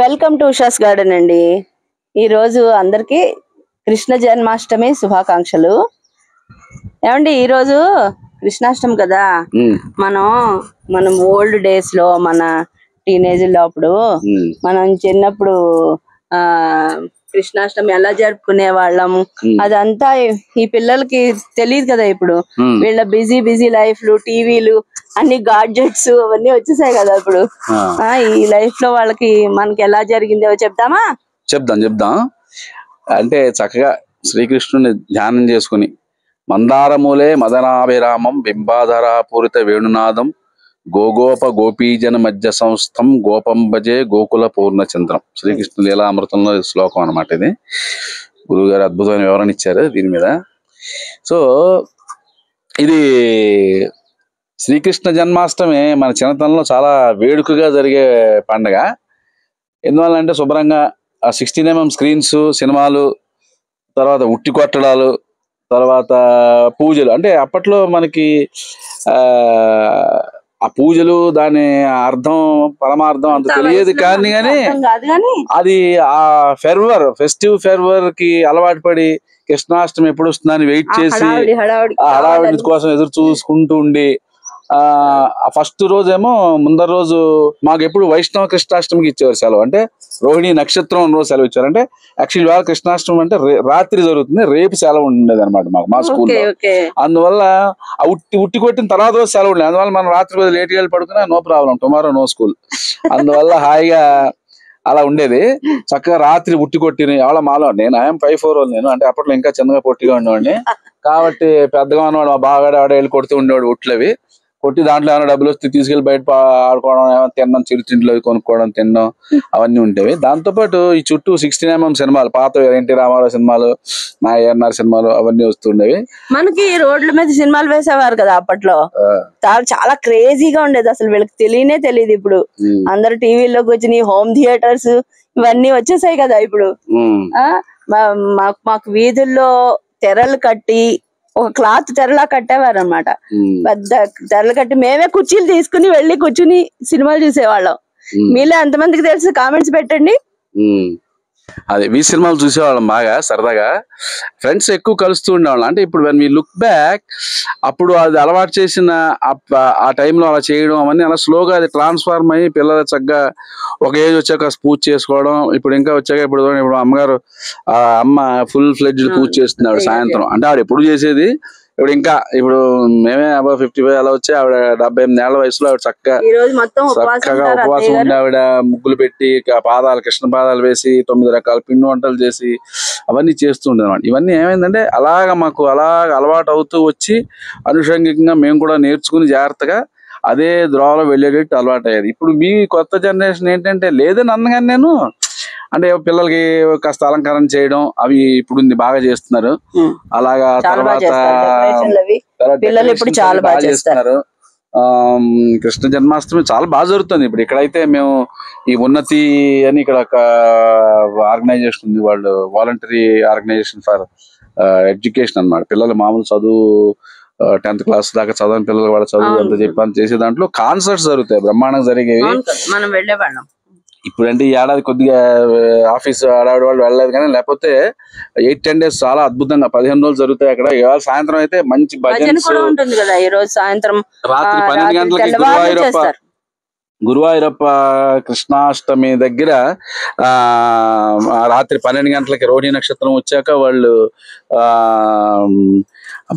Welcome to Usha's garden అండి. ఈరోజు అందరికి కృష్ణ జన్మాష్టమి శుభాకాంక్షలు. ఏమండి, ఈరోజు కృష్ణాష్టమి కదా. మనం ఓల్డ్ డేస్ లో మన టీనేజ్ లో అప్పుడు మనం చిన్నప్పుడు కృష్ణాష్టమి ఎలా జరుపుకునే వాళ్ళం అదంతా ఈ పిల్లలకి తెలియదు కదా. ఇప్పుడు వీళ్ళ బిజీ లైఫ్ లు, టీవీలు, అన్ని గాడ్జెట్స్ అవన్నీ వచ్చేసాయి కదా. ఇప్పుడు ఈ లైఫ్ లో వాళ్ళకి మనకి ఎలా జరిగిందో చెప్దాం. అంటే చక్కగా శ్రీకృష్ణుని ధ్యానం చేసుకుని మందారమూలే మదనాభిరామం బింబాధర పూరిత వేణునాదం గోగోప గోపీజన మధ్య సంస్థం గోపం భజే గోకుల పూర్ణచంద్రం. శ్రీకృష్ణ లీలామృతంలో శ్లోకం అన్నమాట ఇది. గురువు గారు అద్భుతమైన వివరణ ఇచ్చారు దీని మీద. సో ఇది శ్రీకృష్ణ జన్మాష్టమి మన చిన్నతనంలో చాలా వేడుకగా జరిగే పండగ. ఎందువల్లంటే శుభ్రంగా 16mm స్క్రీన్స్, సినిమాలు, తర్వాత ఉట్టి కొట్టడాలు, తర్వాత పూజలు. అంటే అప్పట్లో మనకి ఆ పూజలు దాని అర్థం పరమార్థం అంత తెలియదు కానీ అది ఆ ఫెస్టివ్ ఫెర్వర్ కి అలవాటు పడి కృష్ణాష్టమి ఎప్పుడు వస్తుందని వెయిట్ చేసి ఆ హడావిడి కోసం ఎదురు చూసుకుంటూ ఉండి ఫస్ట్ రోజేమో ముందర రోజు మాకు ఎప్పుడు వైష్ణవ కృష్ణాష్టమికి ఇచ్చేవారు సెలవు. అంటే రోహిణి నక్షత్రం రోజు సెలవు ఇచ్చారు. అంటే యాక్చువల్లీ వాళ్ళ కృష్ణాష్టమి అంటే రాత్రి జరుగుతుంది, రేపు సెలవు ఉండేది అనమాట మా స్కూల్లో. అందువల్ల ఉట్టి కొట్టిన తర్వాత రోజు సెలవు ఉండేది. అందువల్ల మనం రాత్రి రోజు లేట్గా వెళ్ళి పడుకున్నా no problem, tomorrow no school. అందువల్ల హాయిగా అలా ఉండేది. చక్కగా రాత్రి ఉట్టి కొట్టిన ఎవడ మాలో నేను ఐఎమ్ 5'4" నేను. అంటే అప్పట్లో ఇంకా చిన్నగా పొట్టిగా ఉండేవాడిని కాబట్టి పెద్దగా ఉన్నవాడు మా బాగా ఆడ వెళ్ళి కొడుతూ ఉండేవాడు ఉట్లవి కొట్టి దాంట్లో ఏమైనా డబ్బులు వస్తే తీసుకెళ్లి బయట ఆడుకోవడం, ఏమైనా తినడం, చిరుతిండ్లు అవి కొనుక్కోవడం, తినడం అవన్నీ ఉండేవి. దాంతోపాటు ఈ చుట్టూ 16mm సినిమాలు, పాత ఎన్టీ రామారావు సినిమాలు, నా ఏఎన్ఆర్ సినిమాలు అవన్నీ వస్తుండేవి. మనకి రోడ్ల మీద సినిమాలు వేసేవారు కదా అప్పట్లో. చాలా క్రేజీగా ఉండేది. అసలు వీళ్ళకి తెలియదు. ఇప్పుడు అందరు టీవీలోకి వచ్చిన హోమ్ థియేటర్స్ ఇవన్నీ వచ్చేసాయి కదా. ఇప్పుడు మాకు వీధుల్లో తెరలు కట్టి ఒక క్లాత్ తెరలా కట్టేవారు అనమాట. పెద్ద తెరలు కట్టి మేమే కుర్చీలు తీసుకుని వెళ్ళి కూర్చుని సినిమాలు చూసేవాళ్ళం. మీలో ఎంతమందికి తెలుసు కామెంట్స్ పెట్టండి. అదే ఈ సినిమాలు చూసేవాళ్ళం బాగా సరదాగా. ఫ్రెండ్స్ ఎక్కువ కలుస్తూ ఉండేవాళ్ళం. అంటే ఇప్పుడు వెన్ వి లుక్ బ్యాక్ అప్పుడు అది అలవాటు చేసిన ఆ టైంలో అలా చేయడం అవన్నీ అలా స్లోగా అది ట్రాన్స్ఫార్మ్ అయ్యి పిల్లలు చక్కగా ఒక ఏజ్ వచ్చాక పూజ చేసుకోవడం. ఇప్పుడు ఇంకా వచ్చాక ఇప్పుడు అమ్మగారు అమ్మ ఫుల్ ఫ్లెడ్జ్డ్ పూజ చేస్తున్నాడు సాయంత్రం. అంటే ఆవిడ ఎప్పుడు చేసేది, ఇప్పుడు మేమే అబౌవ్ 55 అలా వచ్చి ఆవిడ 78 ఏళ్ల వయసులో ఆవిడ చక్కగా ఉపవాసం ఉండి ఆవిడ ముగ్గులు పెట్టి పాదాలు కృష్ణ పాదాలు వేసి 9 రకాల పిండి వంటలు చేసి అవన్నీ చేస్తుండే అనమాట. ఇవన్నీ ఏమైందంటే మాకు అలవాటు అవుతూ వచ్చి అనుషంగికంగా మేము కూడా నేర్చుకుని జాగ్రత్తగా అదే ద్రోవలో వెళ్ళేటట్టు అలవాటు అయ్యేది. ఇప్పుడు మీ కొత్త జనరేషన్ ఏంటంటే లేదని అన్నగాని నేను అంటే పిల్లలకి కాస్త అలంకారం చేయడం అవి ఇప్పుడు బాగా చేస్తున్నారు. అలాగా తర్వాత బాగా చేస్తున్నారు. కృష్ణ జన్మాష్టమి చాలా బాగా జరుగుతుంది. ఇప్పుడు ఇక్కడైతే మేము ఈ ఉన్నతి అని ఇక్కడ ఒక ఆర్గనైజేషన్ ఉంది, వాళ్ళు వాలంటరీ ఆర్గనైజేషన్ ఫర్ ఎడ్యుకేషన్ అన్నమాట. పిల్లలు మామూలు చదువు 10th క్లాస్ దాకా చదవని పిల్లలు వాళ్ళ చదువు అంతా చెప్పని చేసే దాంట్లో కాన్సర్ట్స్ జరుగుతాయి, బ్రహ్మాండంగా జరిగేవి. మనం వెళ్ళేవాళ్ళం. ఇప్పుడంటే ఈ ఏడాది కొద్దిగా ఆఫీస్ ఆడవాడి వాళ్ళు వెళ్ళలేదు కానీ లేకపోతే 8-10 days చాలా అద్భుతంగా 15 రోజులు జరుగుతాయి అక్కడ. ఇవాళ సాయంత్రం అయితే మంచి భజన ఉంటుంది కదా. ఈ రోజు సాయంత్రం రాత్రి 12 గంటలకి గురువాయూరప్ప కృష్ణాష్టమి దగ్గర రాత్రి 12 గంటలకి రోహిణి నక్షత్రం వచ్చాక వాళ్ళు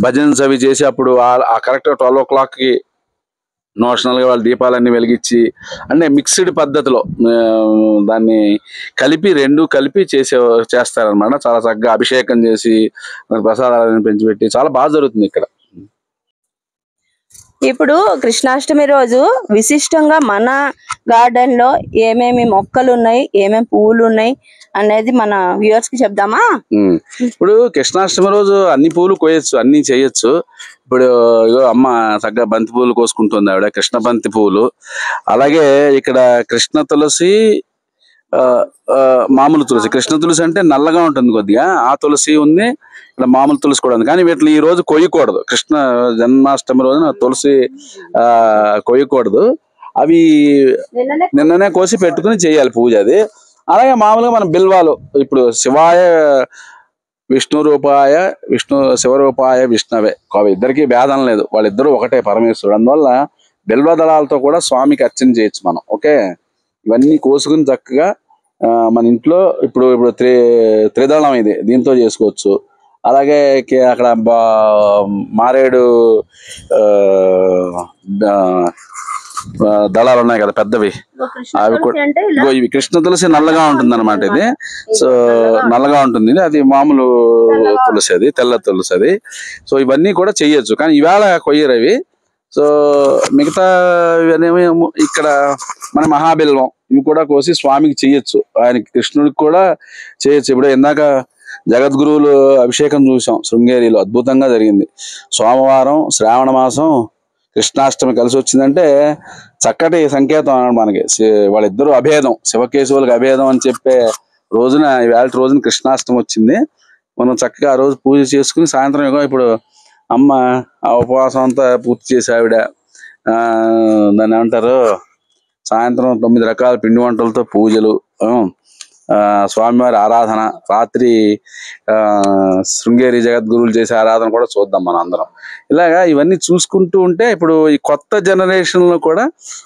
భజన్స్ అవి చేసి అప్పుడు ఆ కరెక్ట్ 12 o'clockకి నోషనల్ గా వాళ్ళు దీపాలన్నీ వెలిగించి అంటే మిక్స్డ్ పద్ధతిలో దాన్ని రెండు కలిపి చేస్తారనమాట. చాలా చక్కగా అభిషేకం చేసి ప్రసాదాలను పెంచిపెట్టి చాలా బాగా జరుగుతుంది ఇక్కడ. ఇప్పుడు కృష్ణాష్టమి రోజు విశిష్టంగా మన గార్డెన్ లో ఏమేమి మొక్కలు ఉన్నాయి, ఏమేమి పువ్వులు ఉన్నాయి అనేది మన వ్యూవర్స్ కి చెప్దామా? ఇప్పుడు కృష్ణాష్టమి రోజు అన్ని పూలు కోయొచ్చు, అన్ని చేయొచ్చు. ఇప్పుడు అమ్మ చక్కగా బంతి పూలు కోసుకుంటుంది ఆవిడ, కృష్ణ బంతి పువ్వులు. అలాగే ఇక్కడ కృష్ణ తులసి, మామూలు తులసి. కృష్ణ తులసి అంటే నల్లగా ఉంటుంది కొద్దిగా, ఆ తులసి ఉంది. ఇక్కడ మామూలు తులసి కూడా ఉంది. కానీ వీటిని ఈ రోజు కొయ్యకూడదు. కృష్ణ జన్మాష్టమి రోజున తులసి కొయ్యకూడదు. అవి నిన్ననే కోసి పెట్టుకుని చేయాలి పూజ. అది అలాగే మామూలుగా మన బిల్వాలు ఇప్పుడు శివాయ విష్ణు రూపాయ శివరూపాయ విష్ణవే, ఇద్దరికి భేదం లేదు, వాళ్ళిద్దరూ ఒకటే పరమేశ్వరుడు. అందువల్ల బిల్వ దళాలతో కూడా స్వామికి అర్చన చేయొచ్చు మనం. ఓకే, ఇవన్నీ కోసుకుని చక్కగా మన ఇంట్లో ఇప్పుడు త్రిదళం ఇది, దీంతో చేసుకోవచ్చు. అలాగే అక్కడ మారేడు దళాలు ఉన్నాయి కదా పెద్దవి, అవి కూడా ఇవి కృష్ణ తులసి నల్లగా ఉంటుంది అనమాట. ఇది సో నల్లగా ఉంటుంది, అది మామూలు తులసి, అది తెల్ల తులసి అది. సో ఇవన్నీ కూడా చెయ్యొచ్చు, కానీ ఈవేళ కొయ్యరు అవి. సో మిగతా ఇక్కడ మన మహాబిల్వం ఇవి కూడా కోసి స్వామికి చెయ్యొచ్చు, ఆయనకి కృష్ణుడికి కూడా చేయొచ్చు. ఇప్పుడు ఇందాక జగద్గురువులు అభిషేకం చూసాం శృంగేరిలో, అద్భుతంగా జరిగింది. సోమవారం శ్రావణ మాసం కృష్ణాష్టమి కలిసి వచ్చిందంటే చక్కటి సంకేతం అన్నమాట మనకి. వాళ్ళిద్దరూ అభేదం, శివకేశవులకు అభేదం అని చెప్పే రోజున ఇవాళ రోజున కృష్ణాష్టమి వచ్చింది. మనం చక్కగా ఆ రోజు పూజ చేసుకుని సాయంత్రం ఇప్పుడు అమ్మ ఆ ఉపవాసం అంతా పూర్తి చేసి ఆవిడ దాన్ని ఏమంటారు, సాయంత్రం 9 రకాల పిండి వంటలతో పూజలు, స్వామివారి ఆరాధన, రాత్రి శృంగేరి జగద్గురువులు చేసే ఆరాధన కూడా చూద్దాం మనం అందరం. ఇలాగా ఇవన్నీ చూసుకుంటూ ఉంటే ఇప్పుడు ఈ కొత్త జనరేషన్ లో కూడా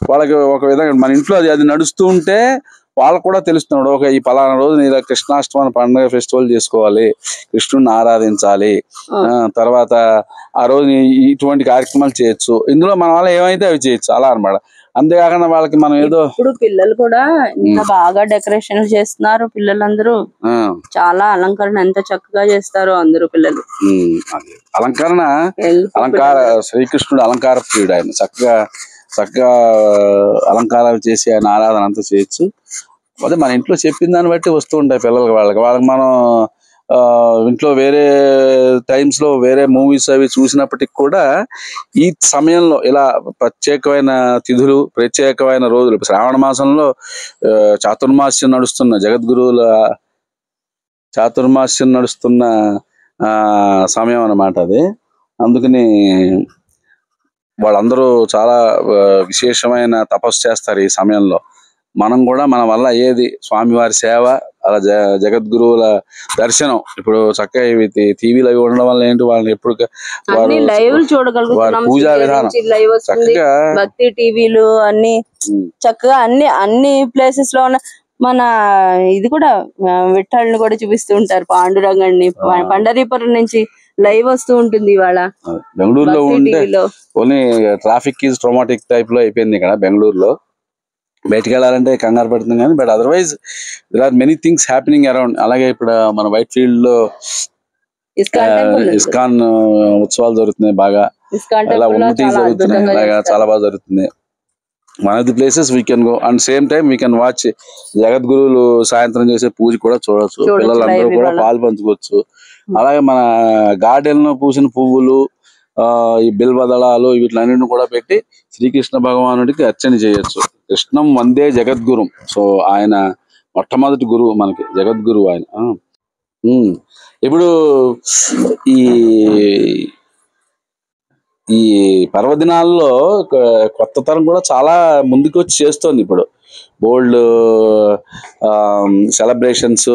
వాళ్ళకి ఒక విధంగా మన ఇంట్లో అది నడుస్తూ ఉంటే వాళ్ళకు కూడా తెలుస్తున్నాడు, ఒక ఈ పలానా రోజు ఇలా కృష్ణాష్టమి పండుగ ఫెస్టివల్ చేసుకోవాలి, కృష్ణుడిని ఆరాధించాలి, తర్వాత ఆ రోజు ఇటువంటి కార్యక్రమాలు చేయొచ్చు. ఇందులో మన వల్ల ఏమైతే అవి చేయొచ్చు అలా అన్నమాట. అంతేకాకుండా వాళ్ళకి మనం ఏదో ఇప్పుడు పిల్లలు కూడా ఇంకా బాగా డెకరేషన్ చేస్తున్నారు, పిల్లలందరూ చాలా అలంకరణ ఎంత చక్కగా చేస్తారో అందరూ పిల్లలు. అలంకార శ్రీకృష్ణుడు అలంకార ప్రియుడు, ఆయన చక్కగా అలంకారాలు చేసి ఆయన ఆరాధన అంతా చేయొచ్చు. అదే మన ఇంట్లో చెప్పిన దాన్ని బట్టి వస్తూ ఉంటాయి పిల్లలకి. వాళ్ళకి మనం ఇంట్లో వేరే టైమ్స్ లో వేరే మూవీస్ అవి చూసినప్పటికి కూడా ఈ సమయంలో ఇలా ప్రత్యేకమైన తిథులు, ప్రత్యేకమైన రోజులు, శ్రావణ మాసంలో చాతుర్మాస్యం నడుస్తున్న జగద్గురువుల చాతుర్మాస్యం నడుస్తున్న సమయం అన్నమాట అది. అందుకని వాళ్ళందరూ చాలా విశేషమైన తపస్సు చేస్తారు ఈ సమయంలో. మనం కూడా మన వల్ల ఏది స్వామివారి సేవ, అలా జగద్గురువుల దర్శనం, ఇప్పుడు చక్కగా టీవీలు అవి ఉండడం వల్ల ఏంటి వాళ్ళని ఎప్పుడు పూజా విధానం చక్కగా భక్తి టీవీలు అన్ని చక్కగా అన్ని ప్లేసెస్ లో ఉన్న మన ఇది కూడా విఠల్ని కూడా చూపిస్తూ ఉంటారు, పాండురంగన్ని పండరీపురం నుంచి లైవ్ వస్తూ ఉంటుంది. ఇవాళ బెంగళూరులో ఉంటే only traffic is traumatic type లో అయిపోయింది ఇక్కడ బెంగళూరులో. బయటికి వెళ్ళాలంటే కంగారు పడుతుంది కానీ, but otherwise there are many things happening around. అలాగే ఇప్పుడు మన వైట్ ఫీల్డ్ లో ఇస్కాన్ ఉత్సవాలు జరుగుతున్నాయి బాగా, అలా ఉన్నతి జరుగుతున్నాయి, అలాగా చాలా బాగా జరుగుతుంది. One of the places we can go and same time we can watch జగద్గురువులు సాయంత్రం చేసే పూజ కూడా చూడొచ్చు, పిల్లలందరూ కూడా పాలు పంచుకోవచ్చు. అలాగే మన గార్డెన్ లో పూసిన పువ్వులు, ఈ బిల్వదళాలు వీటిలన్నింటిని కూడా పెట్టి శ్రీకృష్ణ భగవానుడికి అర్చన చేయొచ్చు. కృష్ణం వందే జగద్గురు, సో ఆయన మొట్టమొదటి గురువు మనకి, జగద్గురువు ఆయన. ఇప్పుడు ఈ పర్వదినాల్లో కొత్త తరం కూడా చాలా ముందుకు వచ్చి చేస్తోంది. ఇప్పుడు బోల్డ్ సెలబ్రేషన్స్,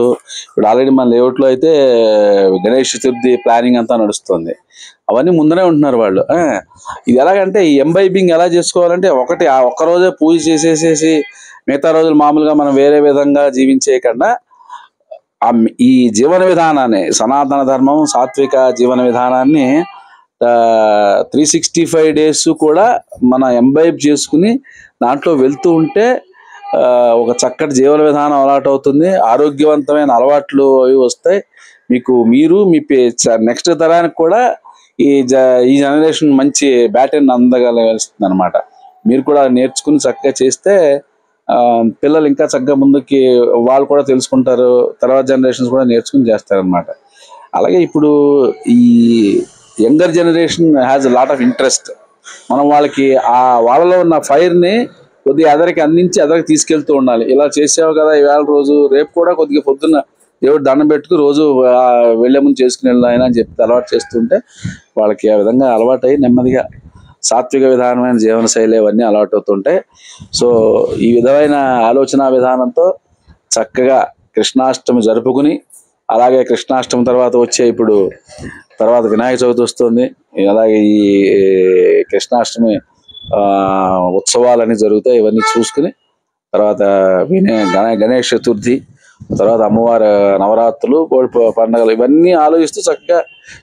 ఇప్పుడు ఆల్రెడీ మన లేఅవుట్ లో అయితే గణేష్ చతుర్థి ప్లానింగ్ అంతా నడుస్తుంది. అవన్నీ ముందరే ఉంటున్నారు వాళ్ళు. ఇది ఎలాగంటే ఈ ఎంబైబింగ్ ఎలా చేసుకోవాలంటే ఒక్క రోజే పూజ చేసేసేసి మిగతా రోజులు మామూలుగా మనం వేరే విధంగా జీవించేయకుండా ఈ జీవన విధానాన్ని, సనాతన ధర్మం సాత్విక జీవన విధానాన్ని 365 days కూడా మన ఎంబైబ్ చేసుకుని దాంట్లో వెళ్తూ ఉంటే ఒక చక్కటి జీవన విధానం అలవాటు అవుతుంది, ఆరోగ్యవంతమైన అలవాట్లు అవి వస్తాయి మీకు. మీరు మీ నెక్స్ట్ తరానికి కూడా ఈ జనరేషన్ మంచి బ్యాటర్న్ అందగలుస్తుంది అనమాట. మీరు కూడా నేర్చుకుని చక్కగా చేస్తే పిల్లలు ఇంకా చక్కగా ముందుకి వాళ్ళు కూడా తెలుసుకుంటారు, తర్వాత జనరేషన్స్ కూడా నేర్చుకుని చేస్తారనమాట. అలాగే ఇప్పుడు ఈ younger generation has lot of interest. మనం వాళ్ళకి వాళ్ళలో ఉన్న ఫైర్ని కొద్దిగా ఎదరికి అందించి ఎదరికి తీసుకెళ్తూ ఉండాలి. ఇలా చేసావు కదా ఈవేళ రోజు, రేపు కూడా కొద్దిగా పొద్దున్న దేవుడు దండం పెట్టుకు రోజు వెళ్లే ముందు చేసుకుని వెళ్ళిన అని చెప్పి అలవాటు చేస్తుంటే వాళ్ళకి ఆ విధంగా అలవాటు అయ్యి నెమ్మదిగా సాత్విక విధానమైన జీవన శైలి అవన్నీ అలవాటు అవుతుంటాయి. సో ఈ విధమైన ఆలోచన విధానంతో చక్కగా కృష్ణాష్టమి జరుపుకుని, అలాగే కృష్ణాష్టమి తర్వాత వచ్చే ఇప్పుడు తర్వాత వినాయక చవితి వస్తుంది, అలాగే ఈ కృష్ణాష్టమి ఉత్సవాలన్నీ జరుగుతాయి. ఇవన్నీ చూసుకుని తర్వాత గణేష్ చతుర్థి, తర్వాత అమ్మవారి నవరాత్రులు, పండుగలు ఇవన్నీ ఆలోచిస్తూ చక్కగా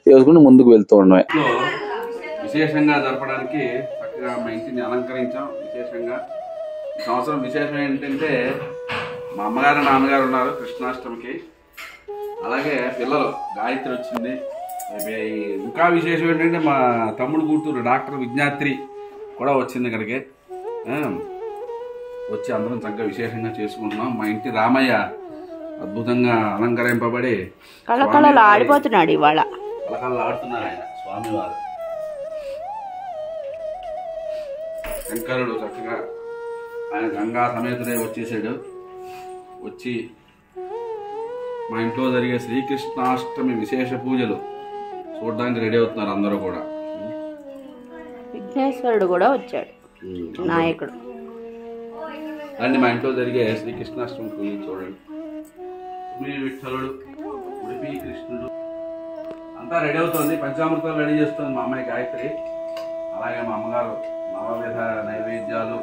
చేసుకుని ముందుకు వెళ్తూ ఉన్నాయి. విశేషంగా జరపడానికి చక్కగా మా ఇంటిని అలంకరించాం. విశేషంగా ఈ సంవత్సరం విశేషం ఏంటంటే మా అమ్మగారు నాన్నగారు ఉన్నారు కృష్ణాష్టమికి, అలాగే పిల్లలు గాయత్రి వచ్చింది. ఇంకా విశేషం ఏంటంటే మా తమ్ముడు కూతురు డాక్టర్ విజ్ఞాత్రి కూడా వచ్చింది ఇక్కడికి. వచ్చి అందరం చక్కగా విశేషంగా చేసుకుంటున్నాం. మా ఇంటి రామయ్య అద్భుతంగా అలంకరింపబడి కళకళలు ఆడిపోతున్నాడు ఇవాళ. కళకళలు ఆడుతున్నారు ఆయన స్వామివారు. శంకరుడు చక్కగా ఆయన గంగా సమేతుడే వచ్చేసాడు. వచ్చి మా ఇంట్లో జరిగే శ్రీకృష్ణాష్టమి విశేష పూజలు చూడడానికి రెడీ అవుతున్నారు అందరూ కూడా. విఘ్నేశ్వరుడు కూడా వచ్చాడు, నాయకుడు. అండి మా ఇంట్లో జరిగే శ్రీకృష్ణాష్టమి పూజ చూడండి. విఠలుడు, ఉడిపి కృష్ణుడు అంతా రెడీ అవుతుంది. పంచామృతాలు రెడీ చేస్తుంది మా అమ్మాయి గాయత్రి. అలాగే మా అమ్మగారు నవవిధ నైవేద్యాలు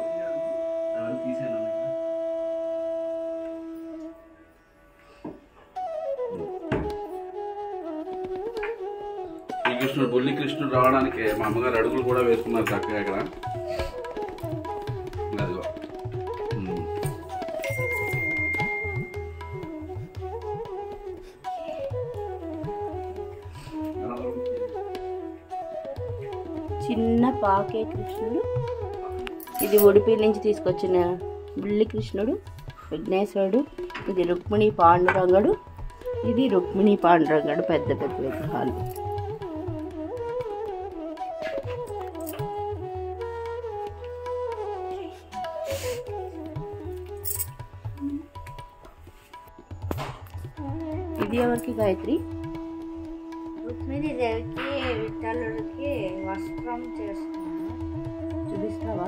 అవన్నీ తీసాను. శ్రీకృష్ణుడు బుల్లి కృష్ణుడు రావడానికి మా అమ్మగారు అడుగులు కూడా వేసుకున్నారు చక్కగా ఇక్కడ. అదిగో చిన్న పాకే కృష్ణుడు. ఇది ఉడిపి నుంచి తీసుకొచ్చిన బుల్లి కృష్ణుడు, విఘ్నేశ్వరుడు. ఇది రుక్మిణి పాండురంగడు, ఇది రుక్మిణి పాండురంగడు, పెద్ద పెద్ద విగ్రహాలు. ఇది ఎవరికి గాయత్రి? రుక్మిణి దేవికి విఠలుడికి వస్త్రం చేస్తున్నాను, చూపిస్తావా?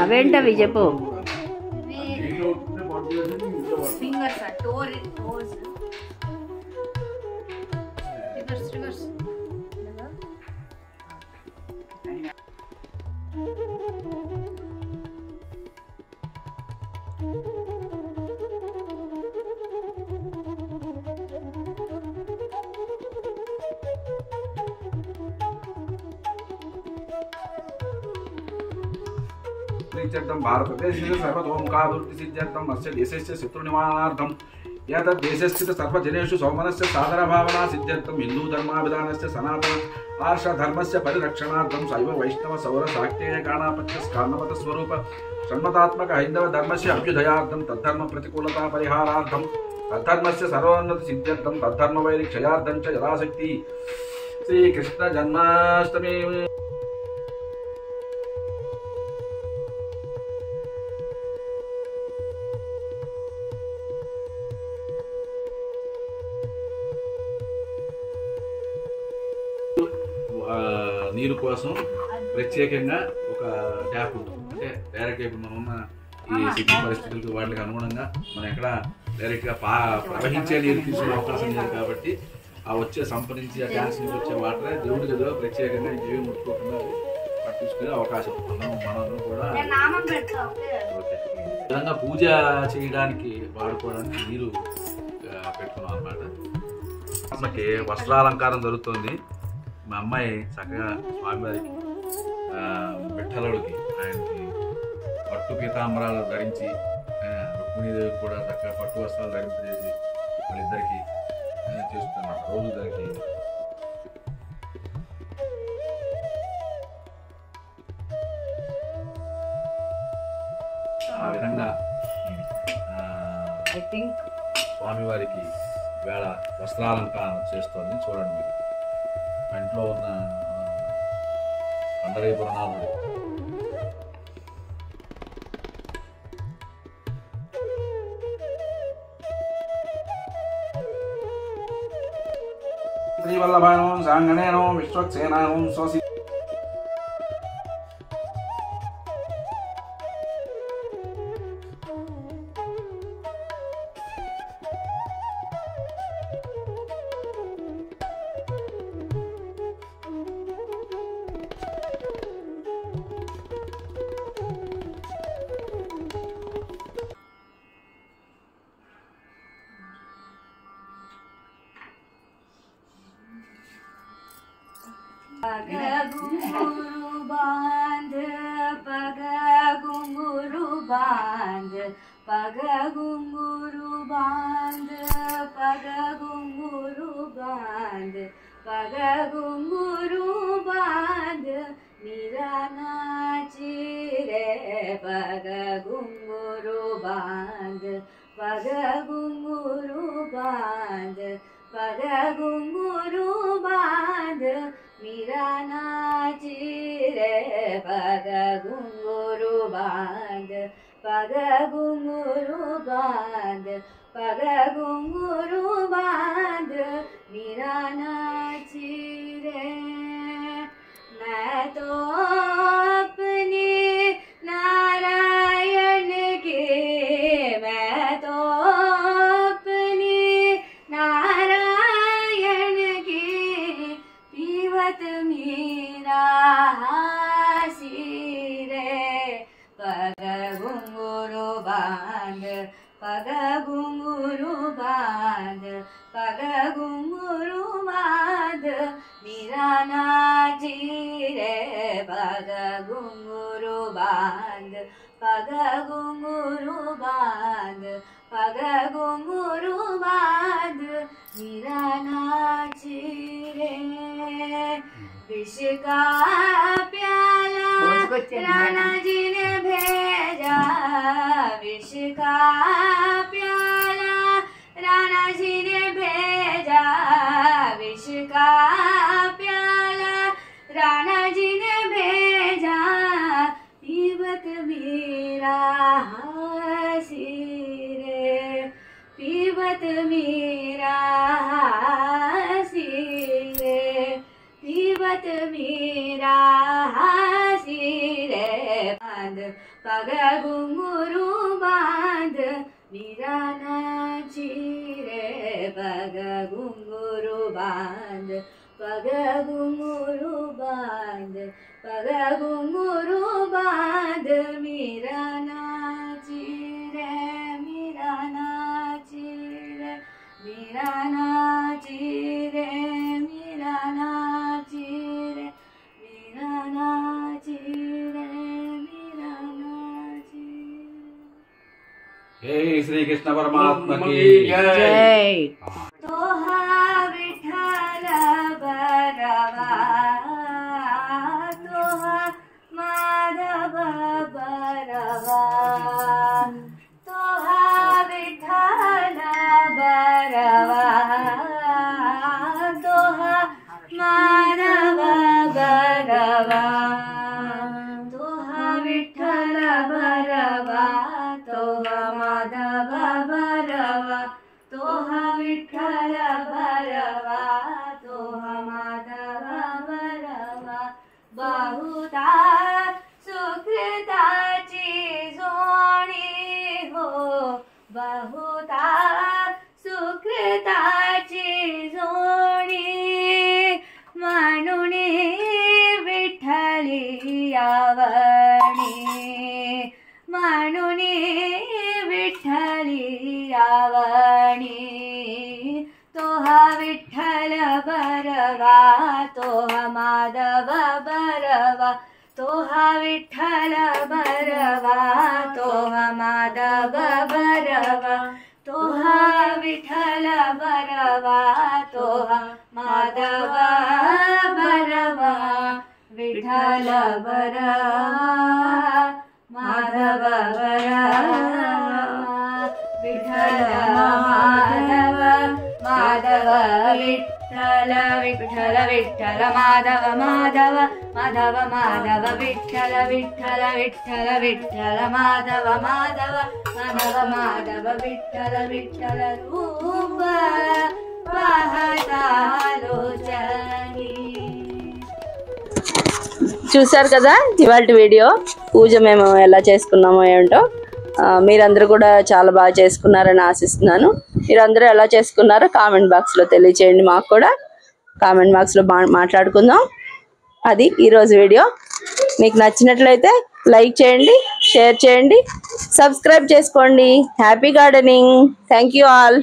అవేంటవి చెప్పు. Fingers toes reverse reverse. భారతదేశ సర్వతోముఖాభివృద్ధి సిద్ధ్యర్థం అస్య దేశస్య శత్రు నివారణార్థం ఏతద్దేశస్థిత సర్వజనేషు సౌమనస్య సాదర భావనా సిద్ధ్యర్థం హిందూ ధర్మాభిధానస్య సనాతన ఆర్ష ధర్మస్య పరిరక్షణార్థం శైవ వైష్ణవ సౌర శాక్తేయ గాణాపత్య స్కార్ణవత స్వరూప షణ్మతాత్మక హైందవ ధర్మస్య అభ్యుదయార్థం తద్ధర్మ ప్రతికూలతా పరిహారార్థం తద్ధర్మస్య సర్వోన్నతి సిద్ధ్యర్థం తద్ధర్మ వైరి క్షయార్థం చ యథాశక్తి శ్రీకృష్ణ జన్మాష్టమి. నీరు కోసం ప్రత్యేకంగా ఒక ట్యాప్ ఉంటుంది. అంటే డైరెక్ట్ ఇప్పుడు మనం ఉన్న ఈ సిటీ పరిస్థితులకు వాటికి అనుగుణంగా మనం ఎక్కడ డైరెక్ట్గా ప్రవహించే నీరు తీసుకునే అవకాశం లేదు కాబట్టి ఆ వచ్చే సంపరించి ఆ డ్యాన్స్ నుంచి వచ్చే వాటరే దేవుడి గదిలో ప్రత్యేకంగా ఇంకేమీ ముట్టుకోకుండా పట్టించుకునే అవకాశం మనం కూడా విధంగా పూజ చేయడానికి వాడుకోవడానికి నీరు పెట్టుకున్నాం అన్నమాట. మనకి వస్త్రాలంకారం జరుగుతుంది. మా అమ్మాయి చక్కగా స్వామివారికి విఠలుడికి ఆయనకి పట్టు పీతాంబరాలు ధరించి, రుక్మిణీదేవికి కూడా చక్కగా పట్టు వస్త్రాలు ధరింపజేసి వాళ్ళిద్దరికి చేస్తున్నమాట రోజు దానికి. ఆ విధంగా స్వామివారికి వేళ వస్త్రాలంకారం చేస్తోంది. చూడండి మీరు ఇంట్లో ఉన్న పండరీపురనాథుడు శ్రీ वल्लभानो साङ्गणेनो विश्वक्सेनानो स्वसी पग घुंघरू बांध पग घुंघरू बांध पग घुंघरू बांध पग घुंघरू बांध पग घुंघरू बांध मीरा नाची रे पग घुंघरू बांध पग घुंघरू बांध पग घुंघरू बांध मीरा नाची रे पग घुंघरू बांध पग घुंघरू बांध पग घुंघरू बांध मीरा नाची रे मैं तो अपने नारायण के मैं तो अपने नारायण के पीवत मीरा हासी रे पग घुंघरू बांध पग घुंघरू बांध पग घुंघरू बांध मीरा नाची रे पग घुंघरू बांध पग घुंघरू बांध पग घुंघरू बांध मीरा नाची रे विष का प्याला राणा जी ने भेजा विष का प्याला राणा जी ने भेजा विष का प्याला राणा जी ने भेजा पीवत मीरा हासी रे पीवत मीरा हासी रे पीवत मीरा हासी रे बांध पग घुंघरू बांध मीरा नाची रे पग घुंघरू बांध पग घुंघरू बांध पग घुंघरू बांध मीरा नाची रे मीरा नाची रे मीरा नाची रे मीरा नाची रे मीरा नाची रे मीरा नाची हे श्री कृष्ण परमात्मा की जय तोहा विठ्ठल बरवा तोहा माधव बरवा तोहा विठ्ठल बरवा तोहा माधव बरवा तोहा विठ्ठल बरवा तोहा माधव बरवा तोहा विठ्ठल बरवा तोहा माधव बरवा बहुता सुकृताची जोडी हो बहुता सुकृताची जोडी म्हणून विठ्ठली आवणी म्हणून विठ्ठली आवणी तोहा विठ्ठल बरवा तोहा माधव बरवा तोहा विठ्ठल बरवा तोहा माधव बरवा तोहा विठ्ठल बरवा तोहा माधव बरवा विठ्ठल बरवा माधव बरवा विठ्ठल माधव माधव विठ्ठल विठ्ठल विठ्ठल माधव माधव माधव माधव विठ्ठल विठ्ठल विठ्ठल विठ्ठल माधव माधव माधव माधव विठ्ठल विठ्ठल रूप చూసారు కదా ఇవాళ వీడియో. పూజ మేము ఎలా చేసుకున్నామో ఏంటో మీరందరూ కూడా చాలా బాగా చేసుకున్నారని ఆశిస్తున్నాను. మీరందరూ ఎలా చేసుకున్నారో కామెంట్ బాక్స్లో తెలియచేయండి. మాకు కూడా కామెంట్ బాక్స్లో మాట్లాడుకుందాం. అది ఈరోజు వీడియో. మీకు నచ్చినట్లయితే లైక్ చేయండి, షేర్ చేయండి, సబ్స్క్రైబ్ చేసుకోండి. Happy gardening. Thank you all.